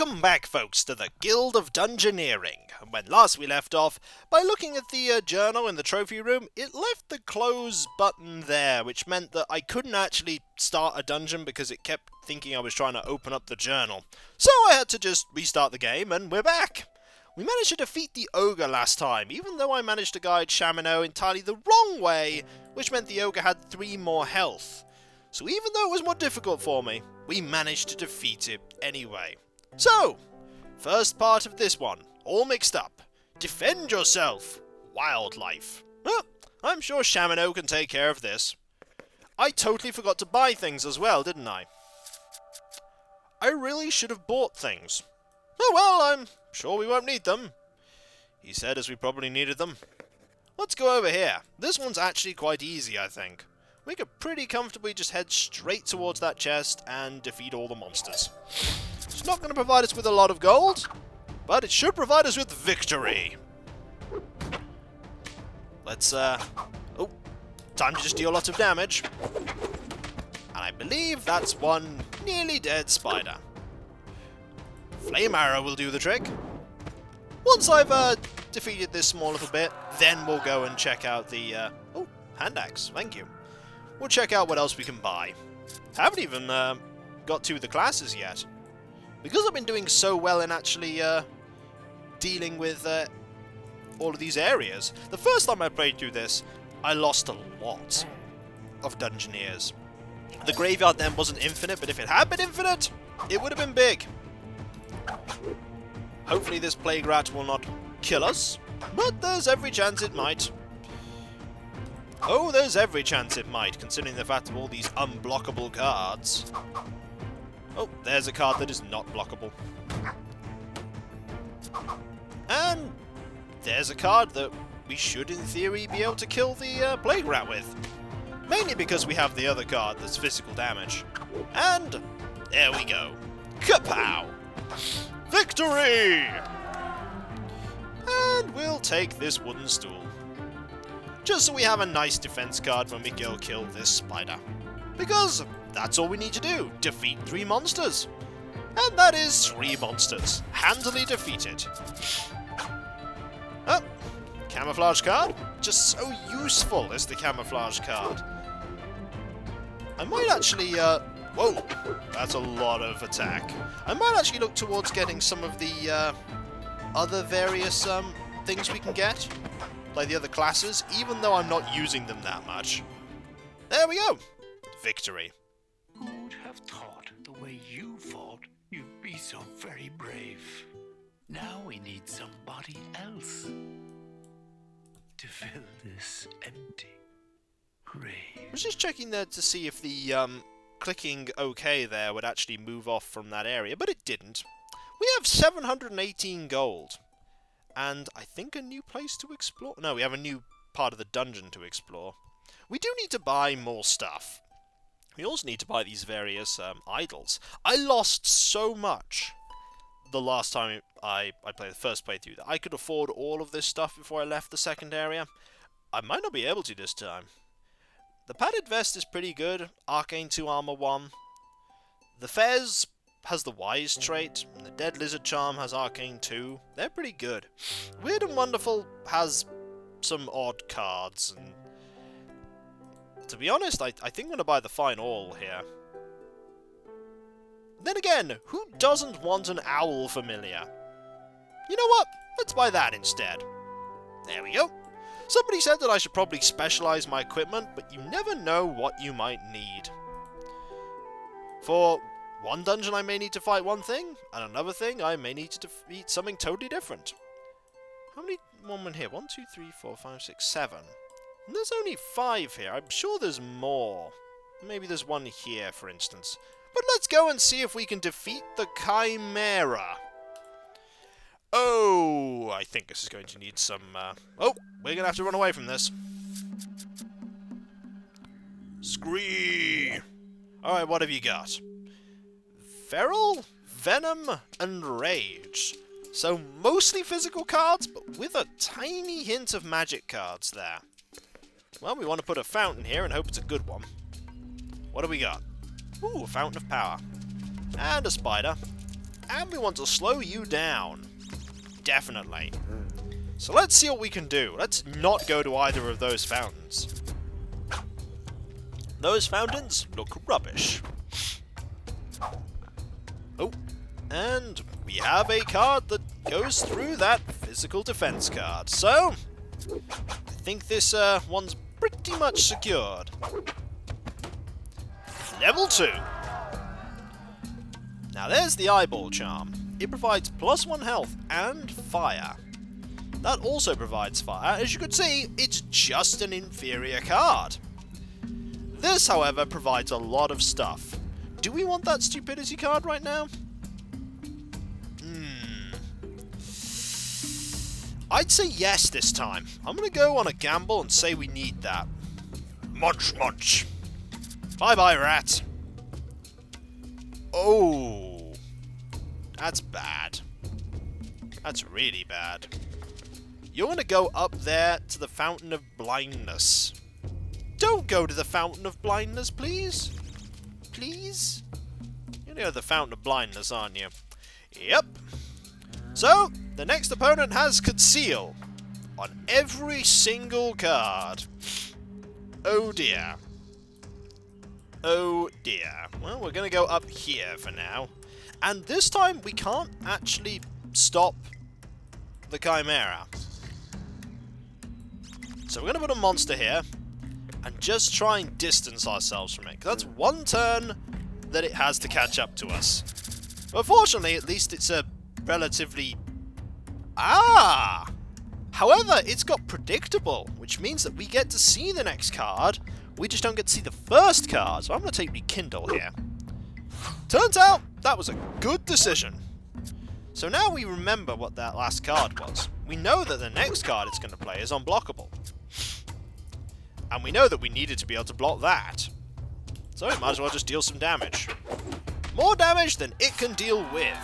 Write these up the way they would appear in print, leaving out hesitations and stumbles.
Welcome back, folks, to the Guild of Dungeoneering. When last we left off, by looking at the journal in the trophy room, it left the close button there, which meant that I couldn't actually start a dungeon because it kept thinking I was trying to open up the journal. So I had to just restart the game, and we're back. We managed to defeat the ogre last time, even though I managed to guide Chamino entirely the wrong way, which meant the ogre had 3 more health. So even though it was more difficult for me, we managed to defeat it anyway. So, first part of this one, all mixed up. Defend yourself, wildlife. I'm sure Chamino can take care of this. I totally forgot to buy things as well, didn't I? I really should have bought things. Oh well, I'm sure we won't need them. He said as we probably needed them. Let's go over here. This one's actually quite easy, I think. We could pretty comfortably just head straight towards that chest and defeat all the monsters. It's not going to provide us with a lot of gold, but it should provide us with victory. Let's, oh, time to just deal lots of damage. And I believe that's one nearly dead spider. Flame arrow will do the trick. Once I've, defeated this small little bit, then we'll go and check out the, oh, hand axe, thank you. We'll check out what else we can buy. Haven't even, got to the classes yet. Because I've been doing so well in actually dealing with all of these areas. The first time I played through this, I lost a lot of Dungeoneers. The graveyard then wasn't infinite, but if it had been infinite, it would have been big. Hopefully this plague rat will not kill us, but there's every chance it might. Oh, there's every chance it might, considering the fact of all these unblockable cards. Oh, there's a card that is not blockable. And there's a card that we should, in theory, be able to kill the plague rat with. Mainly because we have the other card that's physical damage. And there we go. Kapow! Victory! And we'll take this wooden stool. Just so we have a nice defense card when we go kill this spider. Because that's all we need to do, defeat 3 monsters. And that is 3 monsters, handily defeated. Oh, camouflage card? Just so useful is the camouflage card. I might actually, whoa, that's a lot of attack. I might actually look towards getting some of the, other various, things we can get. Like the other classes, even though I'm not using them that much. There we go! Victory. Who'd have thought the way you fought, you'd be so very brave. Now we need somebody else to fill this empty grave. I was just checking there to see if the, clicking OK there would actually move off from that area, but it didn't. We have 718 gold. And I think a new place to explore. No, we have a new part of the dungeon to explore. We do need to buy more stuff. We also need to buy these various idols. I lost so much the last time I played the first playthrough that I could afford all of this stuff before I left the second area. I might not be able to this time. The padded vest is pretty good. Arcane 2 armor 1. The fez has the wise trait, and the dead lizard charm has arcane 2. They're pretty good. Weird and Wonderful has some odd cards, and to be honest, I think I'm going to buy the fine all here. Then again, who doesn't want an owl familiar? You know what? Let's buy that instead. There we go. Somebody said that I should probably specialize my equipment, but you never know what you might need. For one dungeon I may need to fight one thing, and another thing I may need to defeat something totally different. How many women here? 1, 2, 3, 4, 5, 6, 7. And there's only 5 here. I'm sure there's more. Maybe there's one here, for instance. But let's go and see if we can defeat the Chimera. Oh, I think this is going to need some, oh, we're going to have to run away from this. Scree! Alright, what have you got? Feral, Venom, and Rage. So mostly physical cards, but with a tiny hint of magic cards there. Well, we want to put a fountain here and hope it's a good one. What do we got? Ooh, a fountain of power. And a spider. and we want to slow you down. Definitely. So let's see what we can do. Let's not go to either of those fountains. Those fountains look rubbish. Oh, and we have a card that goes through that physical defense card. So, I think this one's pretty much secured. Level 2. Now there's the eyeball charm. It provides +1 health and fire. That also provides fire. As you can see, it's just an inferior card. This, however, provides a lot of stuff. Do we want that stupidity card right now? I'd say yes this time. I'm going to go on a gamble and say we need that. Munch, munch. Bye-bye, rat. Oh. That's bad. That's really bad. You're going to go up there to the Fountain of Blindness. Don't go to the Fountain of Blindness, please. Please? You know the Fountain of Blindness, aren't you? Yep. So, the next opponent has Conceal on every single card. Oh dear. Oh dear. Well, we're going to go up here for now. And this time, we can't actually stop the Chimera. So we're going to put a monster here and just try and distance ourselves from it. Because that's one turn that it has to catch up to us. But fortunately, at least it's a relatively... However, it's got predictable, which means that we get to see the next card. We just don't get to see the first card. So I'm going to take Rekindle here. Turns out, that was a good decision. So now we remember what that last card was. We know that the next card it's going to play is unblockable. And we know that we needed to be able to block that. So we might as well just deal some damage. More damage than it can deal with.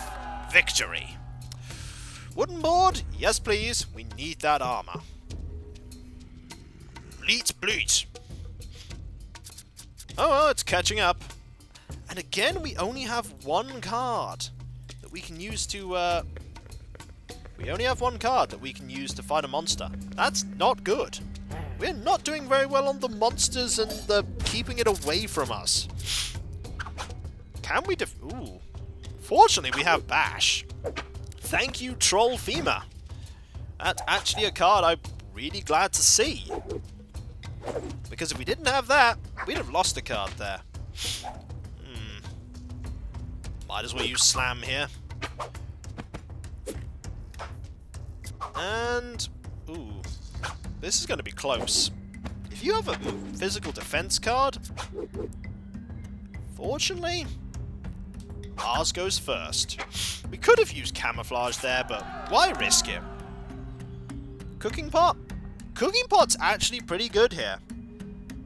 Victory. Wooden board? Yes, please. We need that armor. Bleat, bleat. Oh, well, it's catching up. And again, we only have one card that we can use to, We only have one card that we can use to fight a monster. That's not good. We're not doing very well on the monsters and the keeping it away from us. Can we Ooh. Fortunately, we have Bash. Thank you, Troll Femur. That's actually a card I'm really glad to see. Because if we didn't have that, we'd have lost a card there. Might as well use Slam here. And... Ooh. This is going to be close. If you have a physical defense card... Fortunately... ours goes first. We could have used Camouflage there, but why risk it? Cooking Pot? Cooking Pot's actually pretty good here.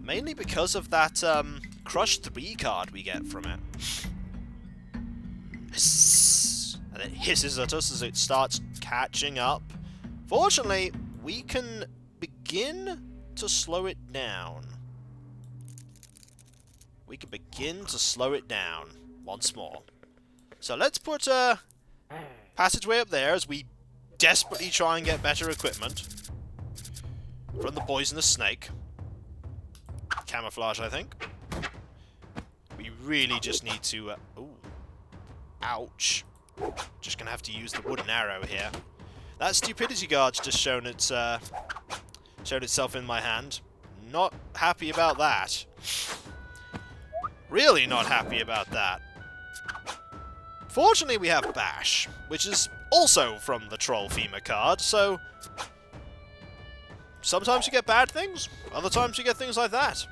Mainly because of that Crush 3 card we get from it. And it hisses at us as it starts catching up. Fortunately, we can begin to slow it down. We can begin to slow it down once more. So let's put a passageway up there as we desperately try and get better equipment from the poisonous snake. Camouflage, I think. We really just need to... ooh. Ouch. Just gonna have to use the wooden arrow here. That stupidity guard's just shown itself in my hand. Not happy about that. Really not happy about that. Fortunately, we have Bash, which is also from the Troll Femur card, so... sometimes you get bad things, other times you get things like that.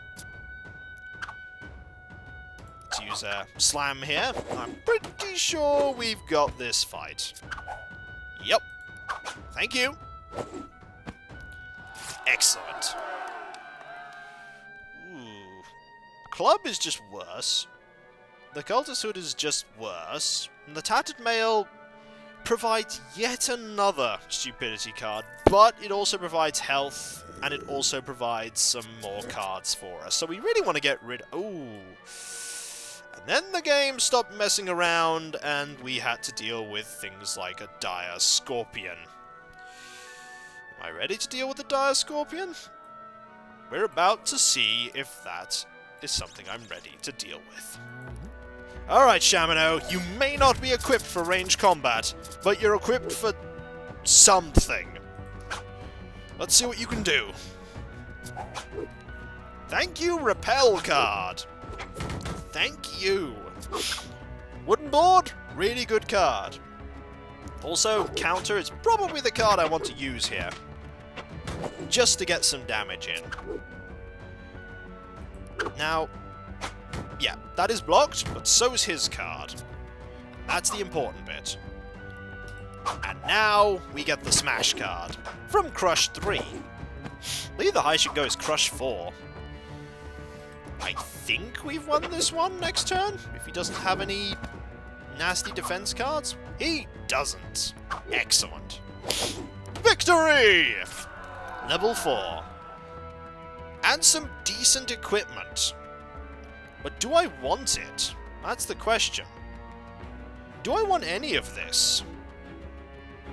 Let's use a Slam here. I'm pretty sure we've got this fight. Yep. Thank you. Excellent. Ooh. Club is just worse. The Cultist Hood is just worse. And the Tattered Mail provides yet another stupidity card, but it also provides health, and it also provides some more cards for us. So we really want to get rid... ooh. And then the game stopped messing around, and we had to deal with things like a dire scorpion. Am I ready to deal with the dire scorpion? We're about to see if that is something I'm ready to deal with. Alright, Shamino, you may not be equipped for range combat, but you're equipped for something. Let's see what you can do. Thank you, Repel card. Thank you. Wooden board, really good card. Also, counter is probably the card I want to use here. Just to get some damage in. Now, yeah, that is blocked, but so's his card. That's the important bit. And now we get the Smash card from Crush 3. I believe the highest you can go is Crush 4. I think we've won this one next turn, if he doesn't have any nasty defense cards. He doesn't. Excellent. Victory! Level 4. And some decent equipment. But do I want it? That's the question. Do I want any of this?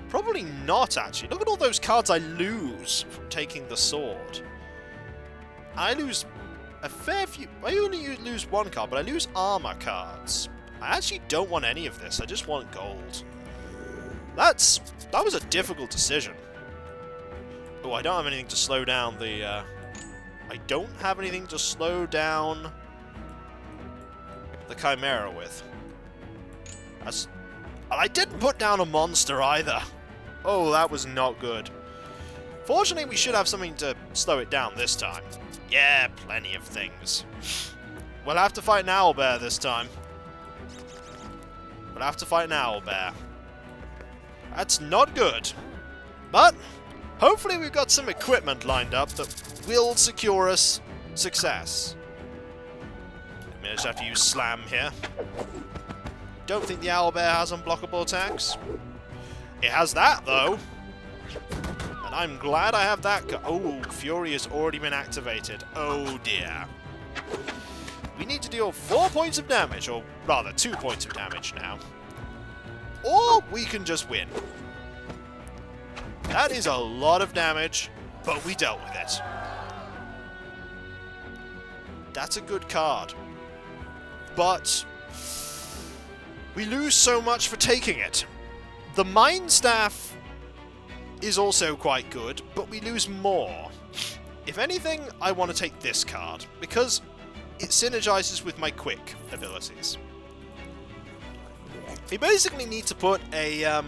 Probably not, actually. Look at all those cards I lose from taking the sword. I lose a fair few... I only lose one card, but I lose armor cards. I actually don't want any of this. I just want gold. That was a difficult decision. Oh, I don't have anything to slow down the... I don't have anything to slow down the Chimera with. And I didn't put down a monster either. Oh, that was not good. Fortunately, we should have something to slow it down this time. Yeah, plenty of things. We'll have to fight an owlbear this time. We'll have to fight an owlbear. That's not good. But hopefully we've got some equipment lined up that will secure us success. I just have to use Slam here. Don't think the owlbear has unblockable attacks. It has that, though. And I'm glad I have that. Oh, Fury has already been activated. Oh, dear. We need to deal 4 points of damage, or rather 2 points of damage now. Or we can just win. That is a lot of damage, but we dealt with it. That's a good card. But we lose so much for taking it. The Mind Staff is also quite good, but we lose more. If anything, I want to take this card, because it synergizes with my quick abilities. We basically need to put a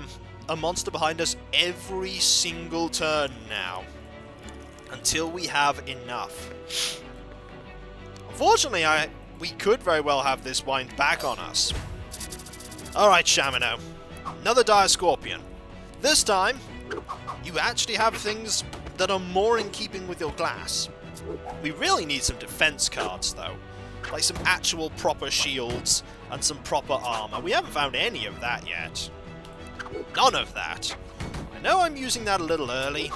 monster behind us every single turn now, until we have enough. Unfortunately, we could very well have this wind back on us. Alright, Shamino. Another dire scorpion. This time, you actually have things that are more in keeping with your class. We really need some defense cards, though. Like some actual proper shields and some proper armor. We haven't found any of that yet. None of that. I know I'm using that a little early.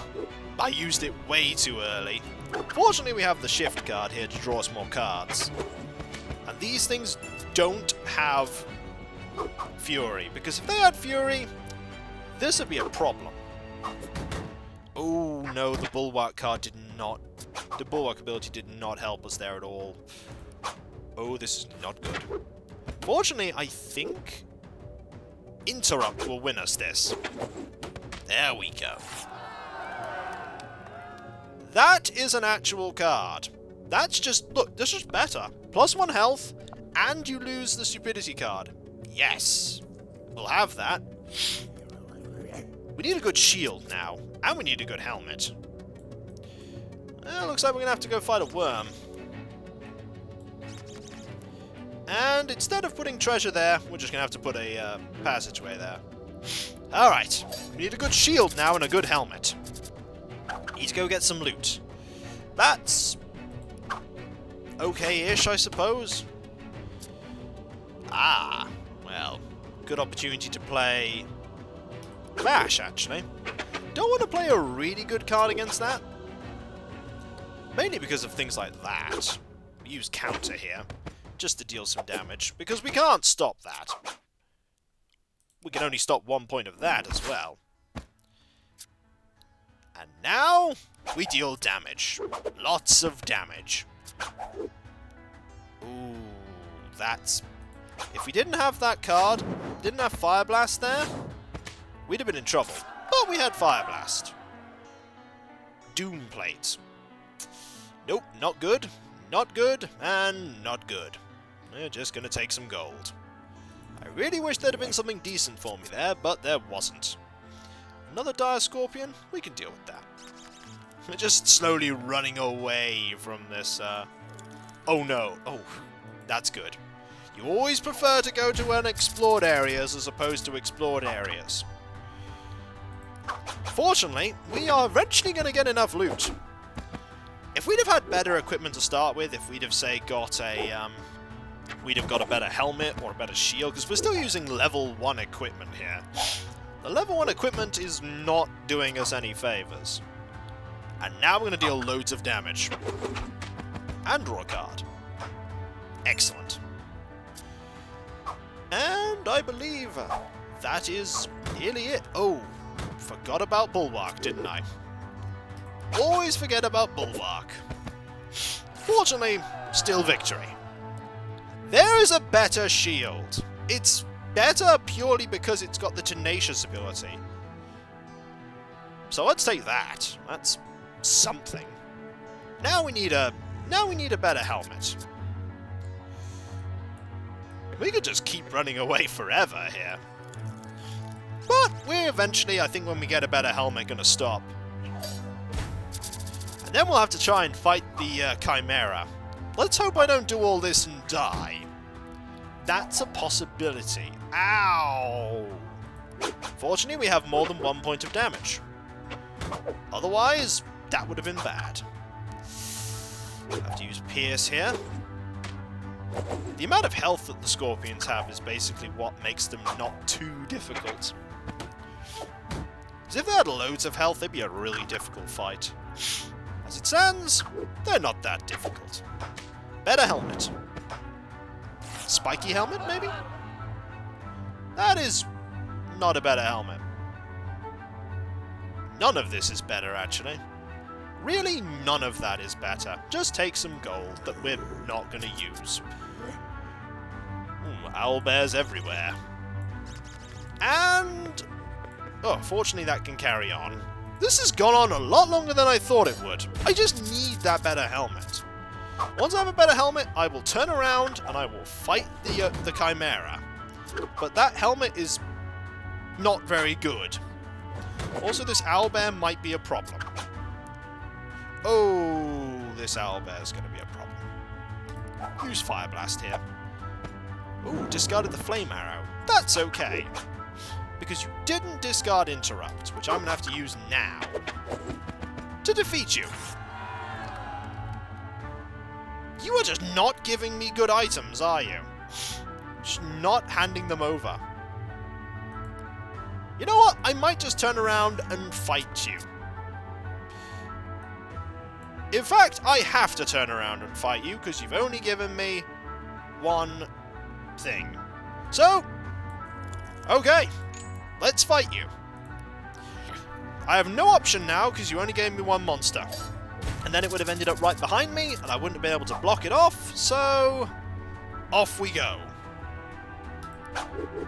I used it way too early. Fortunately, we have the shift card here to draw us more cards. And these things don't have Fury, because if they had Fury, this would be a problem. Oh no, the Bulwark card did not... The Bulwark ability did not help us there at all. Oh, this is not good. Fortunately, I think Interrupt will win us this. There we go. That is an actual card. That's just... Look, this is better. +1 health, and you lose the Stupidity card. Yes. We'll have that. We need a good shield now, and we need a good helmet. Looks like we're going to have to go fight a worm. And instead of putting treasure there, we're just going to have to put a passageway there. Alright, we need a good shield now and a good helmet. Need to go get some loot. That's okay-ish, I suppose. Ah, well, good opportunity to play Bash, actually. Don't want to play a really good card against that. Mainly because of things like that. We use counter here. just to deal some damage, because we can't stop that. We can only stop 1 point of that as well. And now, we deal damage. Lots of damage. Ooh, that's... If we didn't have that card, didn't have Fire Blast there, we'd have been in trouble. But we had Fire Blast. Doom Plate. Nope, not good, and not good. We're just gonna take some gold. I really wish there'd have been something decent for me there, but there wasn't. Another Dire Scorpion? We can deal with that. We're just slowly running away from this, Oh no. Oh, that's good. You always prefer to go to unexplored areas as opposed to explored areas. Fortunately, we are eventually going to get enough loot. If we'd have had better equipment to start with, if we'd have, say, got a, we'd have got a better helmet or a better shield, because we're still using level 1 equipment here. The level 1 equipment is not doing us any favours. And now we're going to deal loads of damage. And draw a card. Excellent. And I believe that is nearly it. Oh, forgot about Bulwark, didn't I? Always forget about Bulwark. Fortunately, still victory. There is a better shield. It's better purely because it's got the Tenacious ability. So let's take that. That's something. Now we need a better helmet. We could just keep running away forever here. But we're eventually, I think when we get a better helmet, going to stop. And then we'll have to try and fight the Chimera. Let's hope I don't do all this and die. That's a possibility. Ow! Fortunately, we have more than 1 point of damage. Otherwise, that would have been bad. I have to use Pierce here. The amount of health that the Scorpions have is basically what makes them not too difficult. Because if they had loads of health, they'd be a really difficult fight. As it stands, they're not that difficult. Better helmet. Spiky helmet, maybe? That is not a better helmet. None of this is better, actually. Really, none of that is better. Just take some gold that we're not going to use. Ooh, owlbears everywhere. And... oh, fortunately that can carry on. This has gone on a lot longer than I thought it would. I just need that better helmet. Once I have a better helmet, I will turn around and I will fight the Chimera. But that helmet is not very good. Also, this owlbear might be a problem. Oh, this owlbear is going to be a problem. Use Fire Blast here. Ooh, discarded the Flame Arrow. That's okay. Because you didn't discard Interrupt, which I'm going to have to use now to defeat you. You are just not giving me good items, are you? Just not handing them over. You know what? I might just turn around and fight you. In fact, I have to turn around and fight you, because you've only given me one thing. So, okay, let's fight you. I have no option now, because you only gave me one monster. And then it would have ended up right behind me, and I wouldn't have been able to block it off, so... off we go.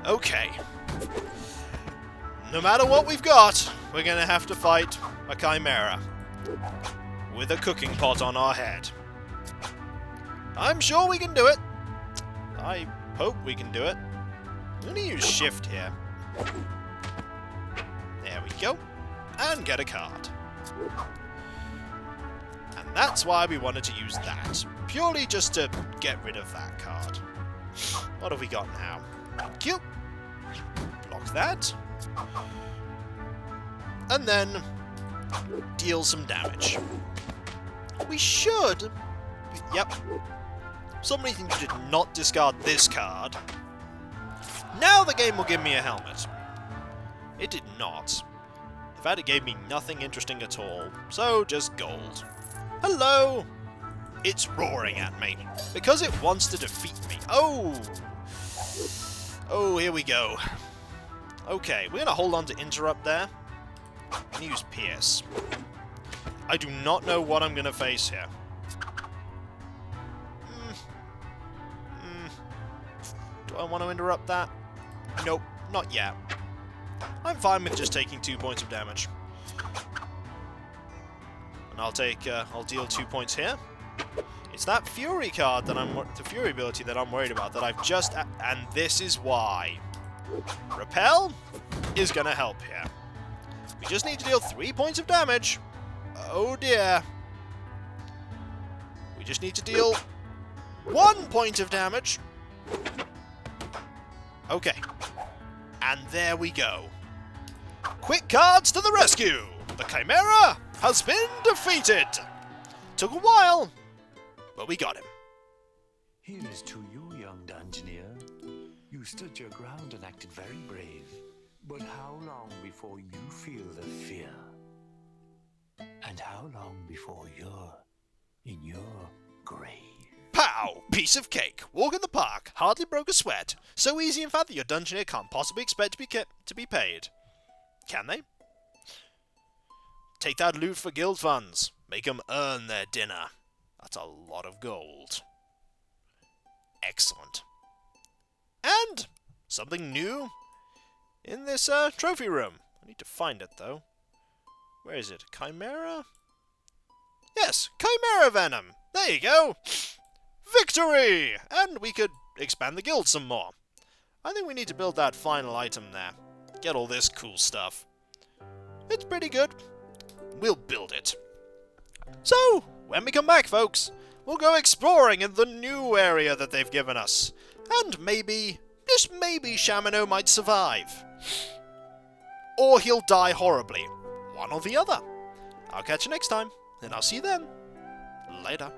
Okay. No matter what we've got, we're going to have to fight a Chimera. With a cooking pot on our head. I'm sure we can do it. I hope we can do it. I'm going to use Shift here. There we go. And get a card. And that's why we wanted to use that. Purely just to get rid of that card. What have we got now? Thank you. Block that. And then deal some damage. We should... yep. For some reason you did not discard this card. Now the game will give me a helmet. It did not. In fact, it gave me nothing interesting at all. So, just gold. Hello! it's roaring at me. Because it wants to defeat me. Oh! Oh, here we go. Okay, we're going to hold on to interrupt there. And use pierce. I do not know what I'm going to face here. Do I want to interrupt that? Nope, not yet. I'm fine with just taking 2 points of damage. And I'll deal 2 points here. It's that Fury card that the Fury ability that I'm worried about, that I've just, and this is why. Repel is gonna help here. We just need to deal 3 points of damage. Oh dear. We just need to deal 1 point of damage. Okay. And there we go. Quick cards to the rescue! The Chimera has been defeated! Took a while, but we got him. Here's to you, young Dungeoneer. You stood your ground and acted very brave. But how long before you feel the fear? And how long before you're in your grave? Pow! Piece of cake. Walk in the park. Hardly broke a sweat. So easy, in fact, that your Dungeoneer can't possibly expect to be paid. Can they? Take that loot for guild funds. Make them earn their dinner. That's a lot of gold. Excellent. And something new in this trophy room. I need to find it, though. Where is it? Chimera? Yes, Chimera Venom. There you go. Victory! And we could expand the guild some more. I think we need to build that final item there. Get all this cool stuff. It's pretty good. We'll build it. So, when we come back, folks, we'll go exploring in the new area that they've given us. And maybe, just maybe, Shamano might survive. Or he'll die horribly. One or the other. I'll catch you next time, and I'll see you then. Later.